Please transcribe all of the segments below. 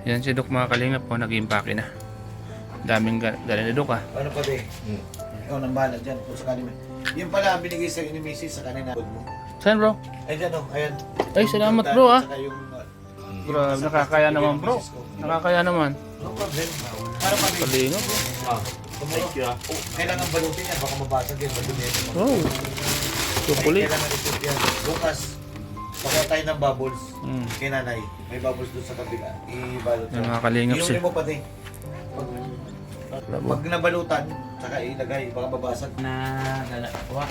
Yan si Dok mga kalingap po, nag-impake na. Daming dala ni Dok Ano pa ba ikaw nang bahala dyan kung sakali man. Yung pala ang binigay sa ni Mrs. sa kanina mo. Saan bro? Ay dyan ayan. Ay salamat bro Saka yung, Grabe, nakakaya naman bro. Nakakaya naman. no problem. Para pa rin. Kalingap bro. Thank you kailangan balutin yan, baka mabasag yan, balutin yan. Wow. Chocolate. Kailangan ito yan. Bukas, pakuha tayo ng bubbles. Mm. Kay nanay, may bubbles doon sa kabila. Ibalot Yan mga kalingap siya. Iunin mo pati. Pag nabalutan, saka ilagay, baka babasag. Na dala ko.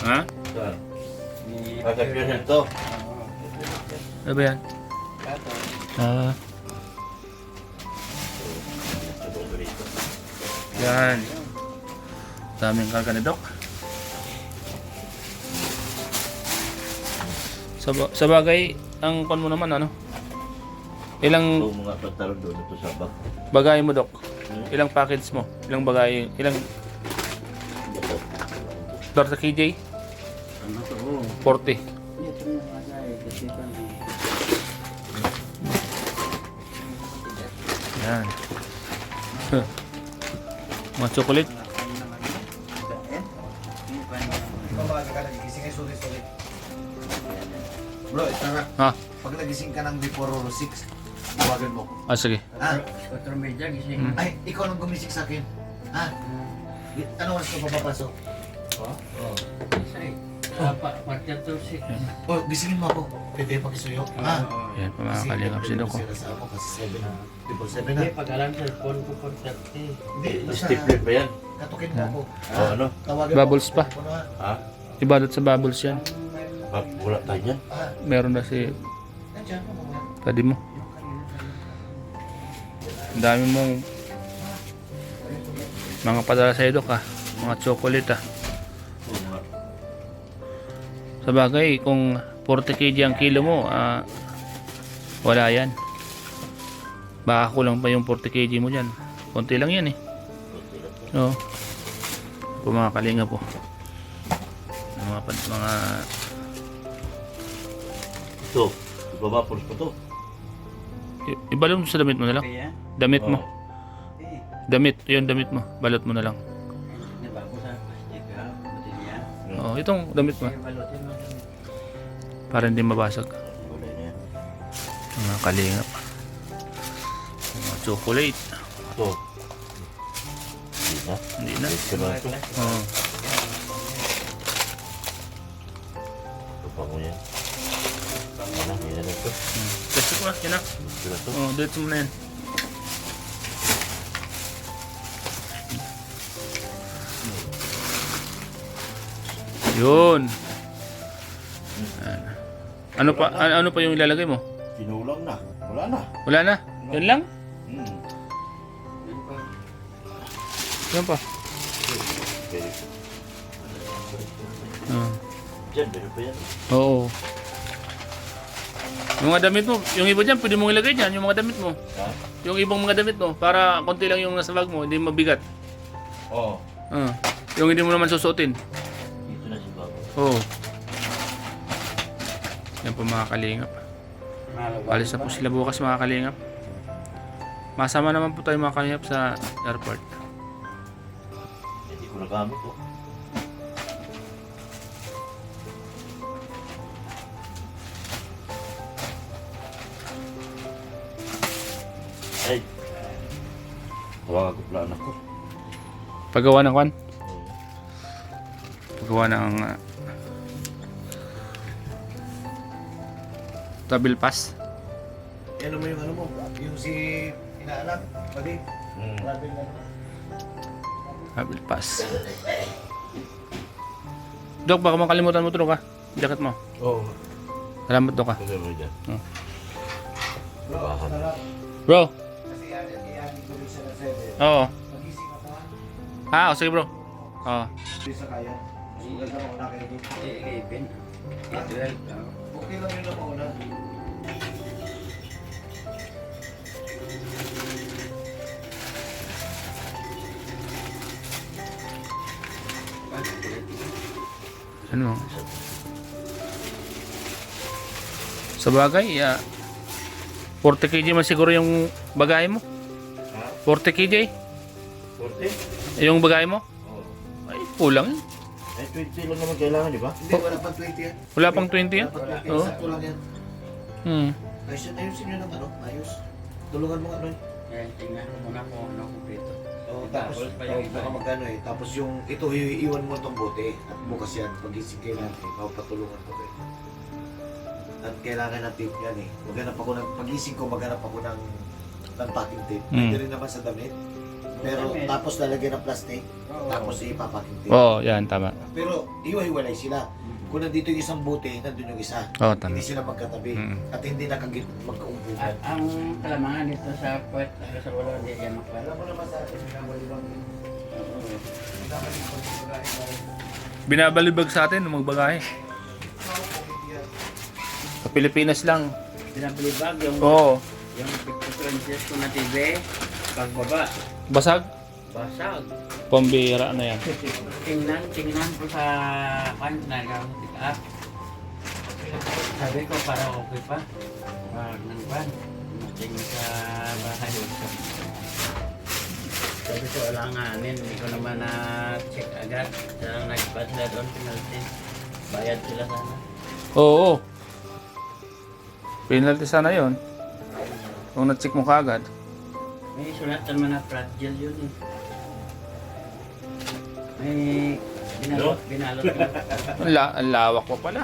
Ha? Pagkapyan ito. Ano ba yan? Yan. Daming karga ni Dok. Sa bagay, ang kon mo naman ano? Ilang Ito mga pantalon doon ito sa bag. bagay mo Dok? Ilang package mo? Ilang bagay? Ilang Ito. 30 kg? Ano to? 40. Ito yung bagay kasi pa ni. Yan. Mga chocolate. Mabaga ka nagigising. Ay, sorry. Bro, ito nga. Ha? Pag nagising ka ng before 6, tawagan mo ko. Ah, sige. Ah, 4 media gising. ay, ikaw nang gumising sa akin. Ah, ano oras ka papapasok? Isay. Pagkat to si. Oh, gisingin mo ako. Pwede pakisuyo. Ah, Yan pa mga kalingap si Dok. Sa ako kasi 7 na. Before 7 na. Hindi pag-alam sa phone ko 4:30. Hindi, basta Stipler pa yan. katukin mo ako. Oh, ano? Tawagan Bubbles mo. pa. Ano, ah? Ha? Ibalot sa bubbles yan. Wala tayo yan. Ah, Meron na si nandiyan mo mga. pwede mo. Ang dami mong mga padala sa Dok mga chocolate Oo nga. Sa bagay, kung 40 kg ang kilo mo, wala yan. Baka kulang pa yung 40 kg mo dyan. Konti lang yan No. Po mga kalinga po. Mga Ito. Ibabapos pa to. ibalot mo sa damit mo na lang. Kaya? Damit mo. Eh, Damit, yun damit mo. Balot mo na lang. nabago sa plastic ha. Botelya. Oh, itong damit mo. Kaya balutin mo. Para hindi mabasag. Wala na yan. Mga kalingap. Mga chocolate. Ito. Hindi na. Hindi na. Ito na ito. Oh. Ito pa mo yan. Yan na. Yan na ito. Plastic mo na. Yan na. Ito na ito. Oh, dito mo na yan. Yun. Ano pa yung ilalagay mo? Pinulang na. Wala na. Wala na. Yan lang? Hmm. Yan pa. Okay. Ah. Diyan, meron pa yan. Oo. Yung mga damit mo, yung iba dyan, pwede mong ilagay dyan, yung mga damit mo. Ha? Yung ibang mga damit mo, para konti lang yung nasa bag mo, hindi mabigat. Oo. Yung hindi mo naman susuotin. Dito na si Babo. Oo. Yan po mga kalingap. Alis na po sila bukas mga kalingap. Masama naman po tayo mga kalingap sa airport. Hindi ko nagamit oh. Ay. Tawagan ko plan ako. Paggawa ng kwan? Paggawa ng travel pass. Yan mo yung ano mo, yung si inaanak, pwede. Travel na. Travel pass. Dok, baka makalimutan mo ito ka. Jacket mo. Oo. Salamat Dok ka. Kaya mo dyan. Bro, Bahan. sarap. Bro. Kasi yan, tuloy siya na 7. Oo. Magising ako O sige bro. Oo. Tuloy sa kaya. Sugal na mauna kayo dito. 11. 12. Okay lang yun na mauna. Ano? Sa bagay, 40 kg man siguro yung bagay mo. Ha? 40 kg? 40? Yung bagay mo? Oo. Ay, kulang. Eh, 20 lang naman kailangan, di ba? Hindi, wala pang 20 yan. Wala pang 20 yan? Wala pang 20. Oo. Sakto lang yan. Hmm. Ayusin nyo ng ano, ayos. Tulungan mo nga nun. Kaya tingnan ko muna kung ano kumpleto. Oh, tapos, Tapos pa yung iba. baka magkano eh. Tapos yung, ito, iiwan mo itong bote. At bukas yan, pag-isig kayo natin, papatulungan ko kayo. At kailangan ng tape yan eh. Maghanap ako ng, pag-isig ko, maghanap ako ng packing tape. Mm. Pwede rin naman sa damit. Pero tapos lalagyan ng plastic, tapos ipapaking tape. Oo, yan, tama. Pero hiwa-hiwalay sila. Kung nandito yung isang bote, nandun yung isa. Oo, tama. Hindi sila magkatabi. Mm. At hindi nakagit magkaumpugan. Ang kalamangan dito sa puwet, sa wala, hindi yan makwala. Alam mo naman sa atin, nagkabalibang Binabalibag sa atin ng magbagahe. Sa Pilipinas lang. Binabalibag yung, Oo. yung picture inches ko na TV, pagbaba, Basag. basag. Pambira na yan. Tingnan ko sa pan, nagawang pick up. Sabi ko para okay pa. Wag nang pan. Tingin sa bahay. Sabi ko alanganin, hindi ko naman na-check agad. Sa nagpad sila doon, penalty. Bayad sila sana. Oo. Penalty sana yon. Kung na-check mo kaagad. May sulat naman na fragile yun eh. May binalot ko. Ang lawak pa pala.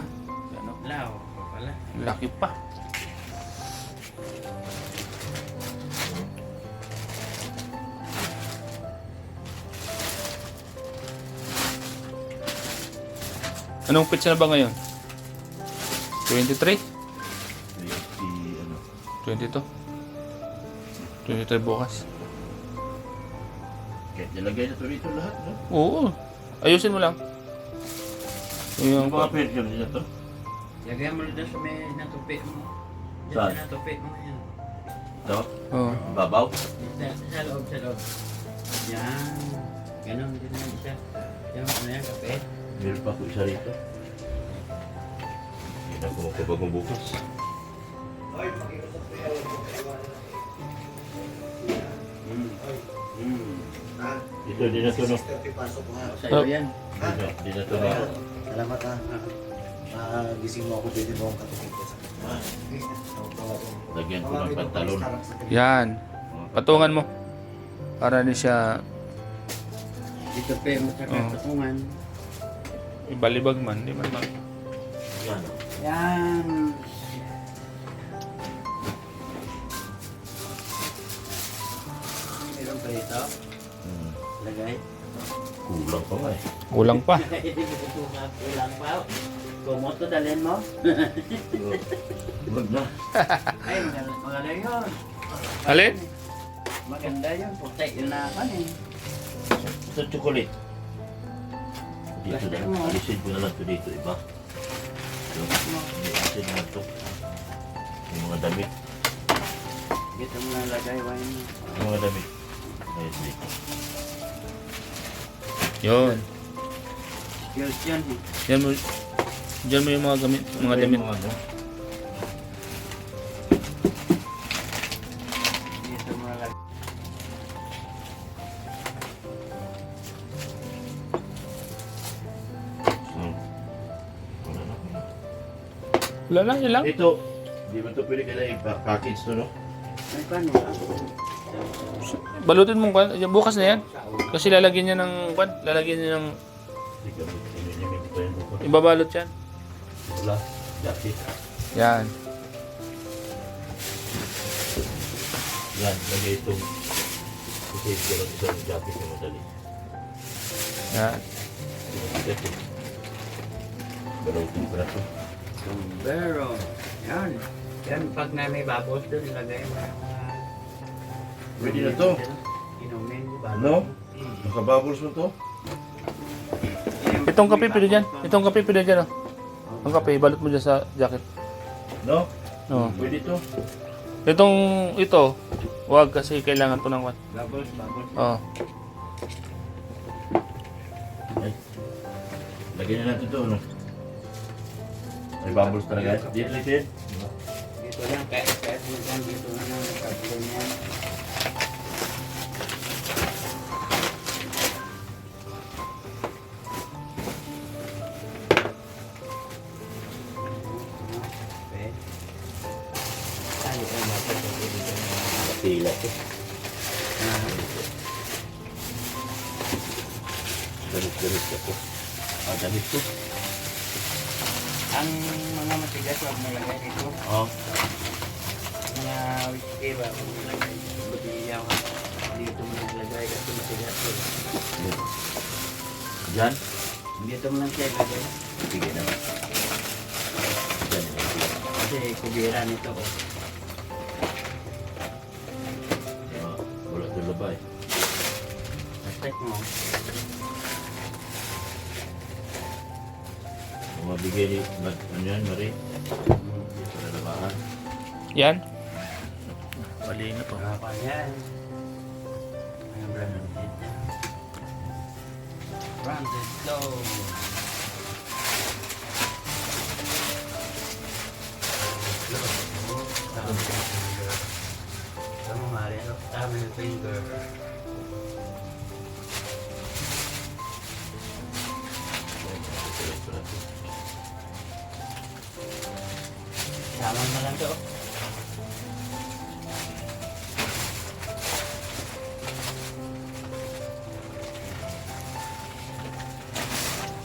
Ano? Lao pa pala. Laki pa. Anong pitch na ba ngayon? 23? 22? 23 bukas. Kaya nilagay na to rito lahat, no? Oo. Ayusin mo lang. Yung Yung mga version nila to. Lagyan mo doon sa may natupi mo. Diyan Saan? sa natupi mo yan. Ito, oh. babaw. Sa loob, sa loob. Yan. Ganon din yan siya. Yung ano yan, kape. Meron pa ako isa rito. Hindi na ako magpabagong bukas. Ito, di na to, no? 6:30 pasok ko ha. Sa'yo yan. Di na to, no? Salamat ha. Gising mo ako, pwede mo akong katulog ko sa Lagyan ko ng pantalon. Yan. Patungan mo. Para di siya Dito pe mo sa katungan. ibalibag man. Di man ba? Yan. Yan. Meron pa dito. Lagay. Kulang pa nga eh. Kulang pa. Kulang pa. Kumot to, dalhin mo. Huwag na. Ay, maganda yun. Alin? Maganda yun. Puti yun na ako eh. Ito chocolate. Dito na. Alisin ko na lang ito dito, iba. Alisin na ito. Yung mga damit. Dito mo na lagay wine mo. Yung mga damit. Ayun dito. Yun. Skills yun eh. Yan mo. Diyan mo yung mga gamit, mga damit. Mga ano. Dito mo na lagay. Wala na. Wala lang, yun lang. Ito, di ba ito pwede ka na i-package to, no? Ay, paano? Balutin mo kwan. Bukas na yan. Kasi lalagyan niya ng kwan. Lalagyan niya ng Hindi ka inimimit pa yan bukas. ibabalot yan. Wala. Jacket. Yan. Yan, lagay itong isave ko lang isang jacket na madali. Yan. Ito. Balutin ko na ito. Sombrero. Yan. Yan, pag na may babos doon, ilagay mo yung mga... Pwede na to. Inumin. Ano? Nakabubbles mo to? Itong kape pwede dyan. Itong kape pwede dyan. Oh. Ang kape, balot mo dyan sa jacket. No? Oh. Pwede to. Itong, ito, wag kasi kailangan to ng kwan. Bubbles, bubbles. Oh. Ay. Lagyan na natin to, no? May bubbles talaga. Dito, dito. Dito Ito lang, kahit mo dyan, dito na lang nagkabulan yan. Okay. Ay, ay, mapapagod dito na. Pila to. Damit ako. Damit ko. Ang mga matigas, huwag mo lagay dito. Oh. Mga whiskey ba, huwag mo lagay. Butiyaw ka. Dito mo naglagay kasi matigas ko. Diyan? Dito mo lang siya ilagay. Sige naman. Diyan na. Kasi kubira nito ko. Wala ito labay. Respect mo. Mabigay ni ano yan, Marie? Para labahan. Yan. Mali na to. Apa yan? Ang branded dito. Branded low. Tama Mario. Tama yung finger. Tama na lang to.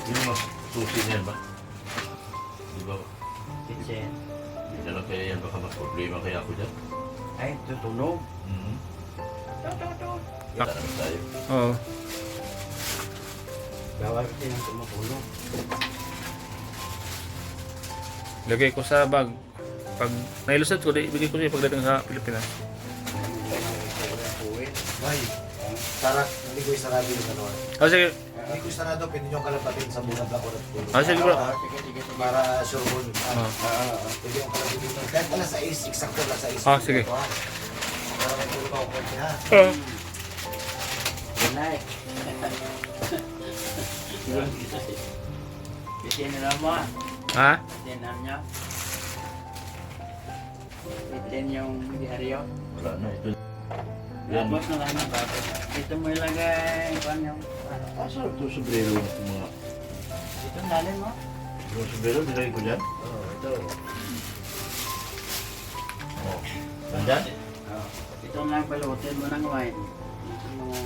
Yung mga susi niyan ba? Di ba? Kitchen. Hindi na lang kaya yan. Baka mas problema kaya ako dyan. Ay, tutunog. Kita naman tayo. Oo. Bawal kasi ng tumutunog. Lagay ko sa bag. Pag nailusot ko, ibigay ko siya pagdating sa Pilipinas. Ay, sarap. Hindi ko isarado yung ano. Oh, sige. Hindi ko isarado, pwede nyo kalabatin sa bunad ako ng tulog. Oh, sige bro. Sige, sige. Para sure mo. Oh. Pwede yung kalabatin dito. Kahit pala sa is, eksakto lang sa is. Ah, sige. Para may tulog ako konti ha. Good night. Bitin na mo ah. Ha? Bitin na niya. Bitin yung diaryo. Wala na. Ito. Yan. Tapos na lang ng bago. Dito mo ilagay. Kuan yung ano. Asal ito sombrero na itong mga... Dito ang lalim mo. Yung sombrero, nilagay ko dyan. Oo, ito. Oh. Nandyan? Ito lang palutin mo ng wine. Ito mga...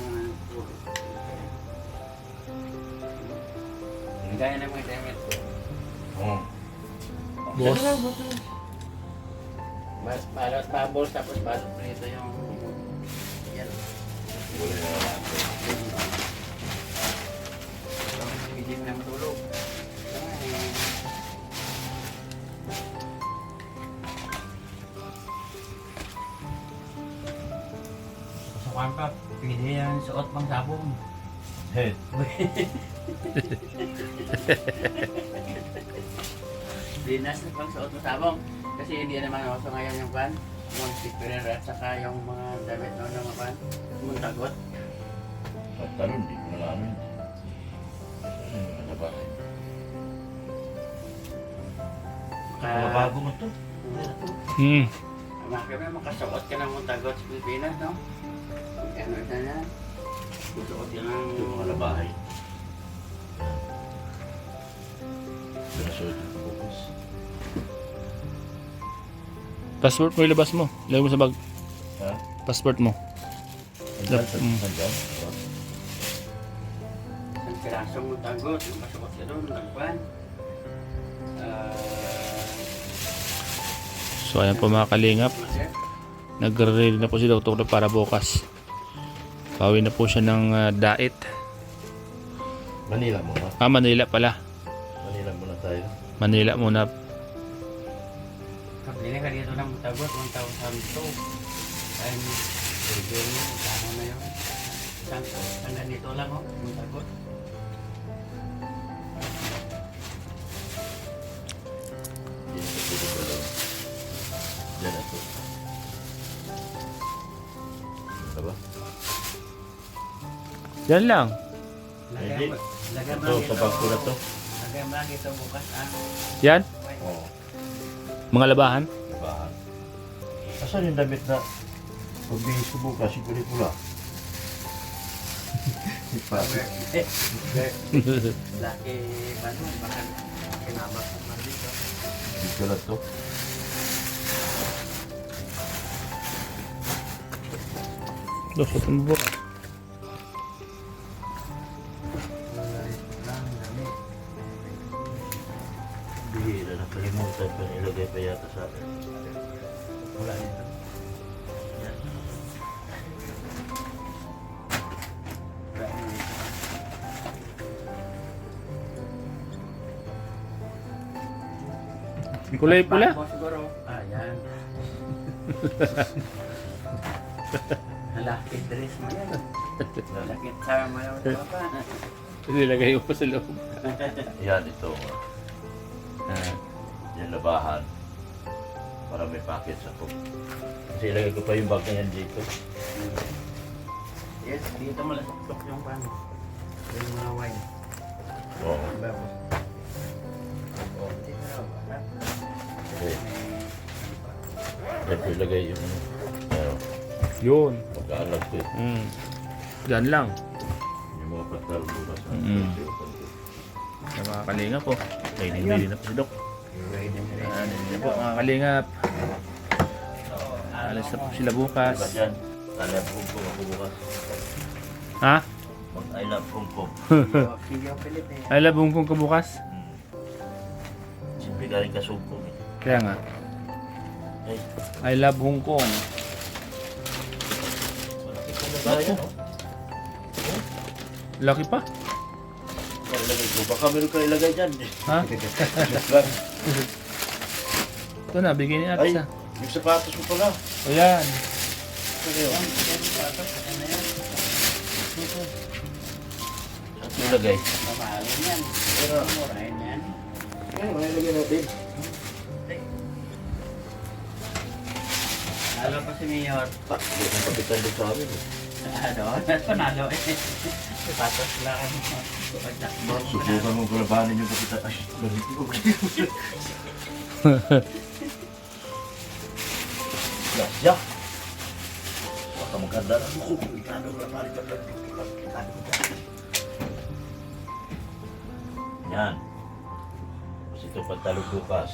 Gaya ng mga damit ko. Oo. Boss. Mas balot bubbles tapos balot prito yung... Yan. Wala na lang. Hindi mo na matulog. Pasukan ka, pwede yan suot pang sabong. Hey. Dinas na pang suot mo sabong. Kasi hindi naman ako sa ngayon yung pan. Yung sticker at saka yung mga damit noon ng mga pan. Yung tagot. At talon, di ko na namin. Ano ba? Ka- Bago mo to. Hmm. Kami makasuot ka ng muntagot sa Pilipinas, no? Ano na na? Susuot ka ng... Ito yung mga labahay. Pinasuot yung bukas. Passport mo ilabas mo. Ilagay mo sa bag. Ha? Passport mo. Nandyan? Mm. Nandyan? Ang pirasong muntagot, yung masuot ka doon, nagpan. So ayan po mga kalingap. Nagre-ready na po si Dr. para bukas. Bawi na po siya ng diet. Manila muna. Manila pala. Manila muna tayo. Manila muna. Kapili ka dito ng muntagot, 1,002. Ay, pwede mo, kano na yun? Hanggang dito lang, oh, muntagot. Dito sa dito sa loob. Diyan na to. Ano ba? Yan lang. Lagay mo Ito, lang sa bag ko na to. Lagay mo lang dito bukas, ah. Yan. Oo. Mga labahan. Labahan. Asan yung damit na pagbihis ko bukas, yung kulay pula? Laki ba naman? Baka kinabas naman dito. Dito lang to. Susutin mo bukas. Bihira, nakalimutan pa nilagay pa yata sa akin. Wala dito. Yan. Wala na dito. Kulay pula. Bako siguro. Yan. Laki dress mo yan. Laki tsara mo yan. Nilagay mo pa sa loob. Yan, ito. Yan, labahan. Para may package ako. Kasi ilagay ko pa yung bag na yan dito. Yes, dito mo lasok yung pan. Yung mga wine. Oo. Babo. Oo, dito na ba? Okay. Yan ko ilagay yung Yun. pagkaalag ko. Diyan lang. Yung mga patal bukas. Sa mga kalingap po. Kainin na po si Dok. Hindi po mga kalingap. Alis na po sila bukas. Diba dyan? I love Hong Kong ako bukas. Ha? I love Hong Kong. Sige, Philippines. I love Hong Kong ka bukas. Siyempre galing ka Hong Kong eh. Kaya nga. Ay, I love Hong Kong. malaki ko na tayo, no? Laki pa. Ilagay ko. Baka meron ka ilagay dyan. Ha? Ito na, bigyan ni Ay, Atsa. yung sapatos mo pala. O yan. Ano yun? Saan ko ilagay? Mamahalin yan. Pero murahin yan. Ay, mailagay natin. Lalo pa si Mayor. Hindi kong kapitan doon sa amin. Ano? Panalo eh. Patos lang. Subukan mong kalabanin yung kapitan. Ay, ganito ko. Gasya! Baka maganda na mo. Ikano ko kalabanin ka. Yan. Kasi ito pagtalog bukas.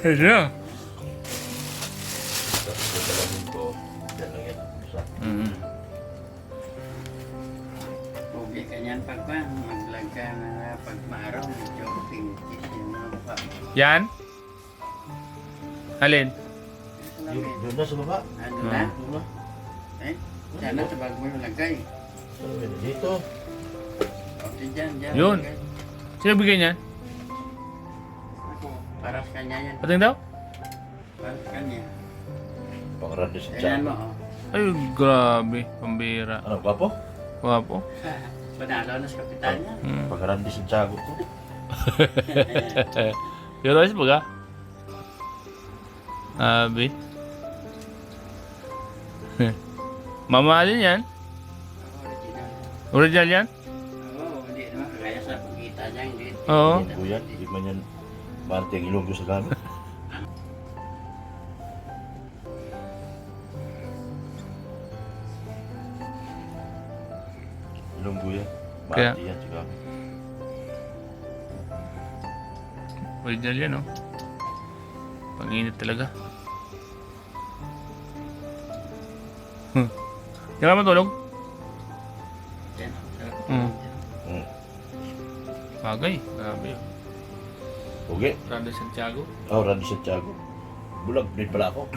Hello. Tapos ito talagin ko. Yan lang yan. Isa. Pugi ka niyan pagpan. Maglag ka na pagmaraw. Medyo pintis yung mga pa. Yan? Alin? Doon na sa baba. Ano na? Doon na. Eh? Sana sa bag mo yung lagay. Dito. Okay dyan, dyan. Yun. lagay. Sino bigyan niyan? Ako, para sa kanya yan. Pating daw? Para sa kanya. Pangarado sa Ayan tiyan. mo, oh. Ay, grabe. Pambira. Ano, gwapo? Wapo. Panalo na sa kapitan niya. Pangarado sa tiyago ko. Pero ayos baga? Abi. Mamahalin yan? Original. Original yan? Oo, hindi naman kagaya sa pagkita niya. Hindi. Oo. Kuya, hindi man yan marting ilonggo sa gamit. Ilonggo yan. Kaya- Marti yan sa gamit. Original yan, oh. Panginit talaga. Yan ka matulog? Yan. Mm. Hmm. Bagay. Grabe. Okay. Randa Santiago. Oh, Randy sa tiyago. Bulag, din pala ako.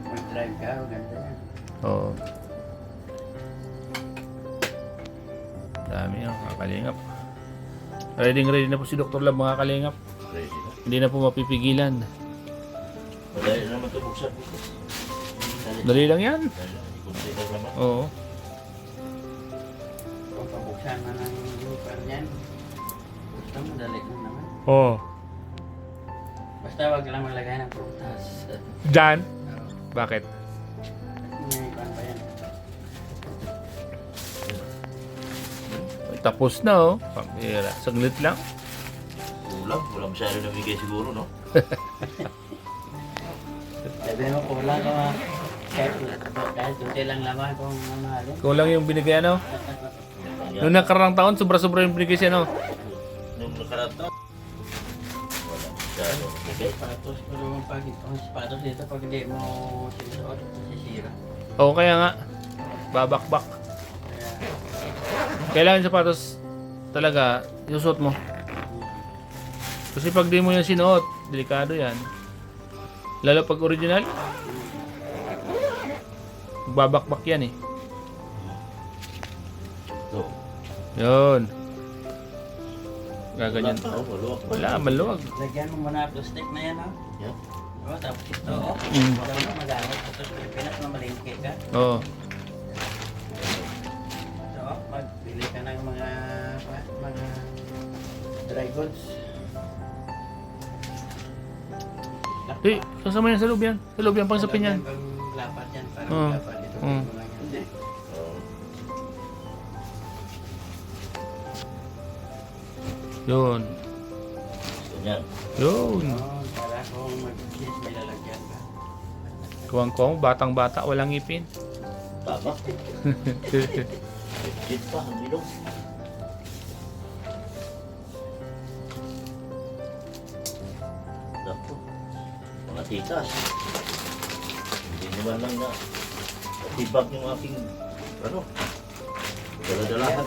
Mag-drive ka, ganda yan. Oo. Dami yan, mga kalingap. Ready na po si Dr. Lab, mga kalingap. Ready na. Hindi na po mapipigilan. Madali naman ito buksan. Dali lang yan. Kunti na naman. Oo. Kung pabuksan na ng lupa niyan, gusto mo, dali lang naman. Oo. Basta wag lang maglagay ng prutas. Diyan? Bakit? May iban pa yan. Tapos na, oh. Pambira. Saglit lang. Kulang. Wala masyado namigay siguro, no? Sabi mo, kulang ka ma. Kahit kunti lang laman kung mamahalin. Kulang yung binigay ano. Noong nakarang taon, sobra-sobra yung binigay siya no. Nung nakarata. Wala masyado namigay. Sapatos ko naman pag ang sapatos dito pag hindi mo sinusuot, masisira. O kaya nga, babakbak. Kaya, Kailangan yung sapatos talaga, isusot mo. Kasi pag di mo yan sinuot, delikado yan. Lalo pag original, babakbak yan eh. So, Yun. Gaganyan. maluwag. Wala, maluwag. lagyan mo muna plastic na yan, ha? Yan. O, tapos ito, o. Mm. Wala mo magamit. Tapos Pilipinas na malingki ka. Oo. So, magbili ka ng mga dry goods. Eh, kasama yan sa loob yan. Sa loob yan, pang sapin yan. Pang lapat yan, parang Oo. lapat dito. Oo. Hindi. Oo. Yun. Ganyan. Yun. Oo, para kung mag-cheese, may lalagyan ka. Kuwang-kuwang, batang-bata, walang ngipin. Tama. Legit pa, ang bilog. Naku. Mga titas. Hindi naman lang na natibag yung aking ano, daladalahan.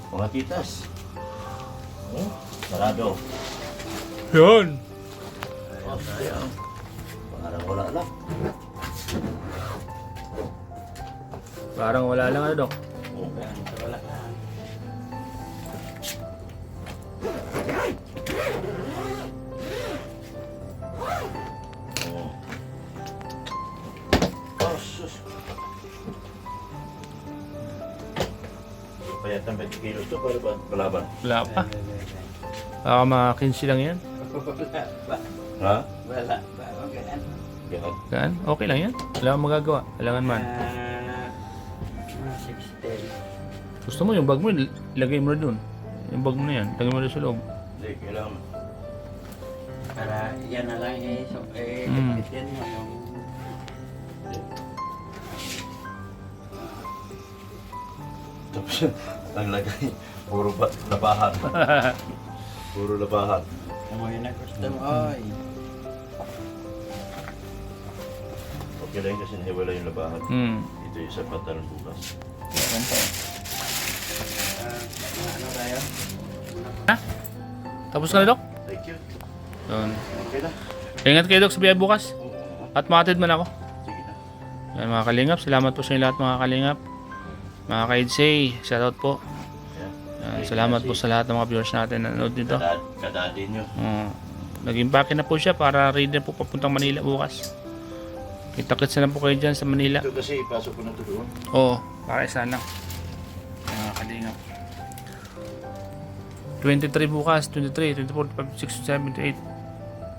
Mga titas. Oh, sarado. Yun. Oh, sayang. Parang wala lang. Parang wala lang ano, Dok. Oh, Kaya ito wala ka. oh. Oh, sus. Kaya 20 kilos to, para ba palaban? Wala pa. Baka mga 15 lang yan. Wala ba? Ha? Wala ba? Okay. Yan. Gaan? Okay lang yan. Wala kang magagawa. Kailangan man. Mga 16. Gusto mo yung bag mo, ilagay mo na dun. Yung bag mo na yan, lagay mo na sa loob. Hindi, kailangan. Para yan na lang eh. So, Mm. bitin mo yung... Tapos yun, ang lagay, puro labahan. Puro labahan. Amoy na gusto mo. Oy. Okay lang kasi nahiwala yung labahan. Hmm. Ito yung sa pantalon bukas. Ganito. Ano tayo? Tapos ka na, Dok? Thank you. Yun. Okay na. Ingat kayo, Dok, sa biyahe bukas. Oo. At makatid man ako. Sige na. Yan, mga kalingap. Salamat po sa inyo lahat, mga kalingap. Mga ka-Edsay, shoutout po. Yan. Salamat po sa lahat ng mga viewers natin na nanood dito. Kadadi nyo. Nag-impake na po siya para ready na po papuntang Manila bukas. Kita-kits na lang po kayo dyan sa Manila. Ito kasi ipasok ko na ito doon. Oo, para isa lang. Mga kalingap. 23 bukas, 23, 24, 25, 26, 27,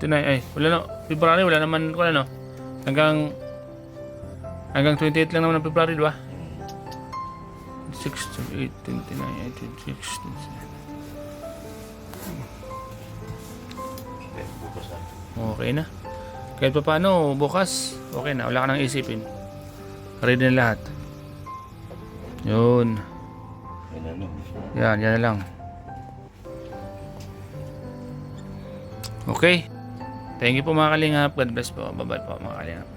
28, 29, ay, wala na, February, wala naman, wala no. Hanggang 28 lang naman ng February, di ba? 6, 8, 29, 26, 27. Okay, bukas na. Okay na. Kahit pa paano, bukas, okay na. Wala ka nang isipin. Ready na lahat. Yun. Yan ano. Yan na lang. Okay. Thank you po mga kalingap. God bless po. Bye-bye po mga kalingap.